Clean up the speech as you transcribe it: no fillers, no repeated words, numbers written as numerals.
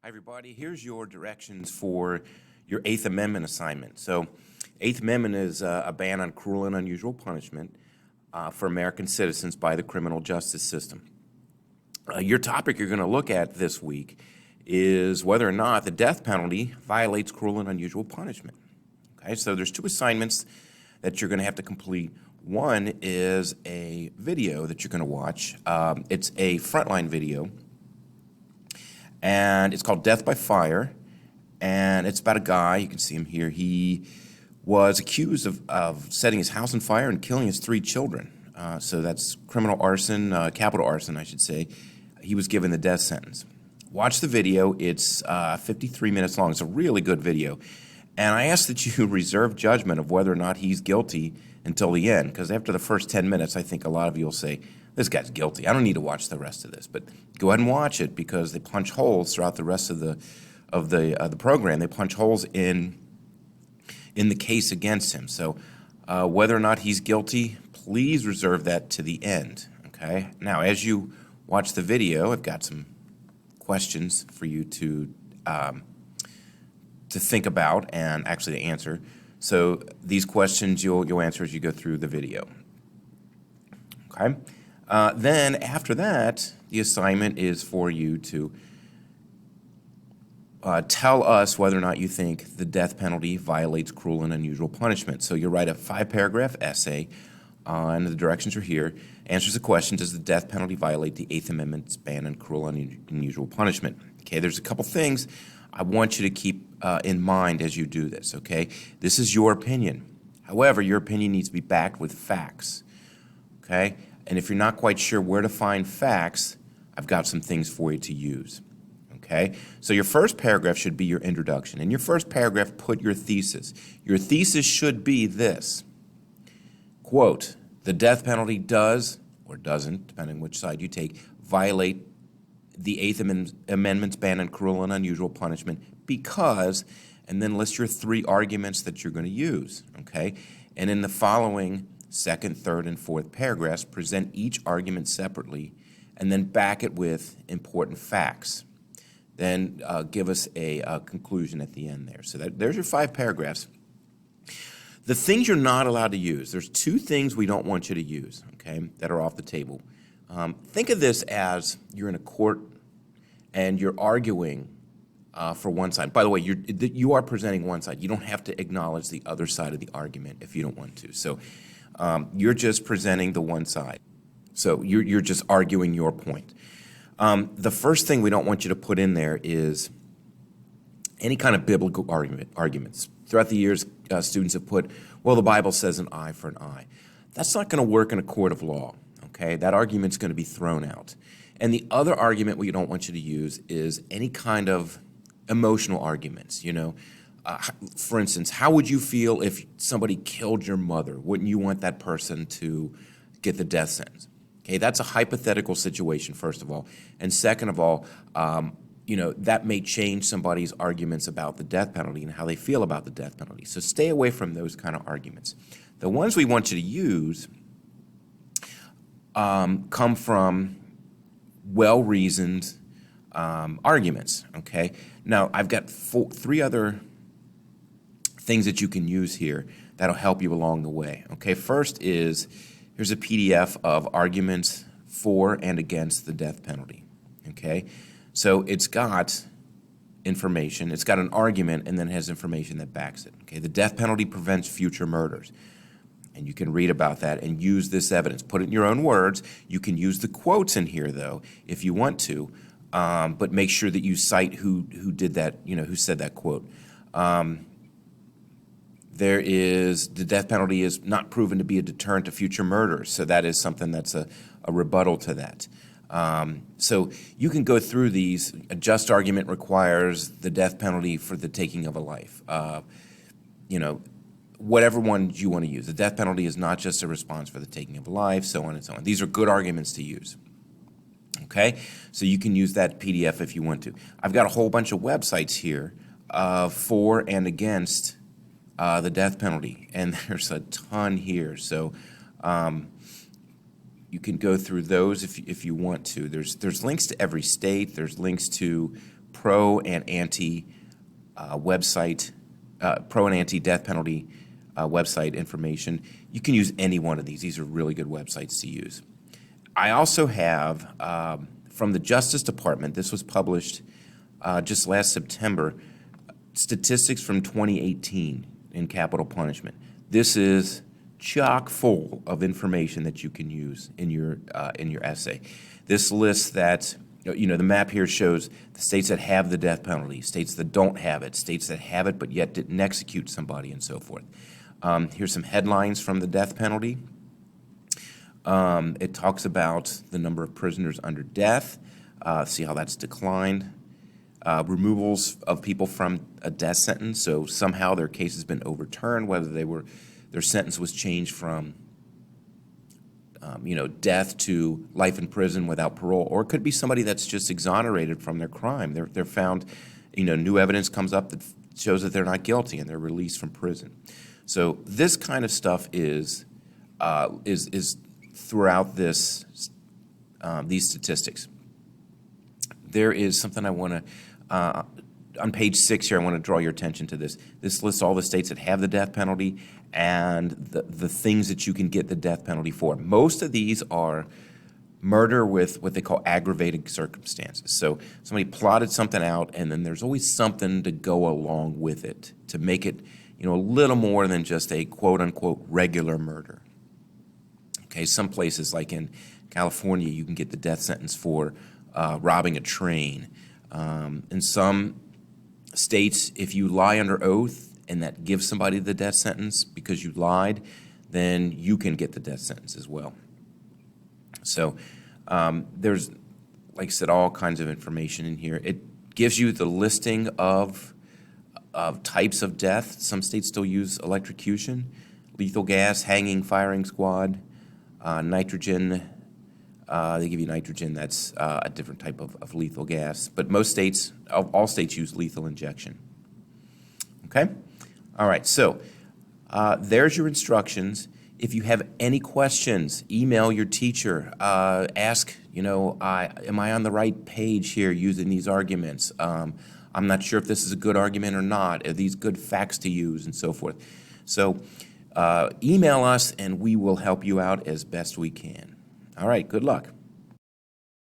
Hi, everybody. Here's your directions for your Eighth Amendment assignment. So, Eighth Amendment is a ban on cruel and unusual punishment for American citizens by the criminal justice system. Your topic you're going to look at this week is whether or not the death penalty violates cruel and unusual punishment. Okay, so there's two assignments that you're going to have to complete. One is a video that you're going to watch. It's a frontline video, and it's called Death by Fire, and it's about a guy. You can see him here. He was accused of setting his house on fire and killing his 3 children. So that's criminal arson, capital arson, I should say. He was given the death sentence. Watch the video. It's 53 minutes long. It's a really good video. And I ask that you reserve judgment of whether or not he's guilty until the end, because after the first 10 minutes, I think a lot of you will say, this guy's guilty. I don't need to watch the rest of this. But go ahead and watch it, because they punch holes throughout the rest of the program. They punch holes in the case against him. So whether or not he's guilty, please reserve that to the end. Okay. Now, as you watch the video, I've got some questions for you to think about and actually to answer. So these questions you'll answer as you go through the video. Okay. Then after that, the assignment is for you to tell us whether or not you think the death penalty violates cruel and unusual punishment. So you'll write a 5-paragraph essay, and the directions are here. Answers the question, does the death penalty violate the Eighth Amendment's ban on cruel and unusual punishment? Okay, there's a couple things I want you to keep in mind as you do this, okay? This is your opinion. However, your opinion needs to be backed with facts, okay? And if you're not quite sure where to find facts, I've got some things for you to use, okay? So your first paragraph should be your introduction. In your first paragraph, put your thesis. Your thesis should be this, quote, the death penalty does, or doesn't, depending which side you take, violate the Eighth Amendment's ban on cruel and unusual punishment because, and then list your 3 arguments that you're going to use, okay? And in the following second, third, and fourth paragraphs, present each argument separately and then back it with important facts. Then give us a conclusion at the end there. So there's your 5 paragraphs. The things you're not allowed to use, there's 2 things we don't want you to use, okay, that are off the table. Think of this as you're in a court and you're arguing for one side. By the way, you are presenting one side. You don't have to acknowledge the other side of the argument if you don't want to. So you're just presenting the one side. So you're just arguing your point. The first thing we don't want you to put in there is any kind of biblical arguments. Throughout the years, students have put, well, the Bible says an eye for an eye. That's not going to work in a court of law. Okay, that argument's going to be thrown out. And the other argument we don't want you to use is any kind of emotional arguments. You know, for instance, how would you feel if somebody killed your mother? Wouldn't you want that person to get the death sentence? Okay, that's a hypothetical situation, first of all. And second of all, you know, that may change somebody's arguments about the death penalty and how they feel about the death penalty. So stay away from those kind of arguments. The ones we want you to use come from well-reasoned arguments, okay? Now, I've got 3 other things that you can use here that'll help you along the way, okay? First is, here's a PDF of arguments for and against the death penalty, okay? So it's got information, it's got an argument, and then has information that backs it, okay? The death penalty prevents future murders. And you can read about that and use this evidence. Put it in your own words. You can use the quotes in here, though, if you want to, but make sure that you cite who did that, you know, who said that quote. There is, the death penalty is not proven to be a deterrent to future murders, so that is something that's a rebuttal to that. So you can go through these. A just argument requires the death penalty for the taking of a life. You know, whatever one you want to use. The death penalty is not just a response for the taking of life, so on and so on. These are good arguments to use. Okay? So you can use that PDF if you want to. I've got a whole bunch of websites here for and against the death penalty, and there's a ton here. So you can go through those if you want to. There's links to every state. There's links to pro and anti website, pro and anti death penalty website information. You can use any one of these. These are really good websites to use. I also have from the Justice Department, this was published just last September, statistics from 2018 in capital punishment. This is chock full of information that you can use in your essay. This lists that, the map here shows the states that have the death penalty, states that don't have it, states that have it but yet didn't execute somebody, and so forth. Here's some headlines from the death penalty. It talks about the number of prisoners under death, see how that's declined. Removals of people from a death sentence, so somehow their case has been overturned, whether their sentence was changed from death to life in prison without parole, or it could be somebody that's just exonerated from their crime. They're found, new evidence comes up that shows that they're not guilty and they're released from prison. So this kind of stuff is throughout these statistics. There is something I want to, on page 6 here, I want to draw your attention to this. This lists all the states that have the death penalty and the things that you can get the death penalty for. Most of these are murder with what they call aggravating circumstances. So somebody plotted something out, and then there's always something to go along with it to make it, a little more than just a quote-unquote regular murder. Okay, some places like in California, you can get the death sentence for robbing a train. In some states, if you lie under oath and that gives somebody the death sentence because you lied, then you can get the death sentence as well. So there's, like I said, all kinds of information in here. It gives you the listing of types of death. Some states still use electrocution, lethal gas, hanging, firing squad, nitrogen. They give you nitrogen. That's a different type of lethal gas. But most states, all states, use lethal injection. Okay? All right, so there's your instructions. If you have any questions, email your teacher. Ask, am I on the right page here using these arguments? I'm not sure if this is a good argument or not. Are these good facts to use, and so forth? So email us, and we will help you out as best we can. All right, good luck.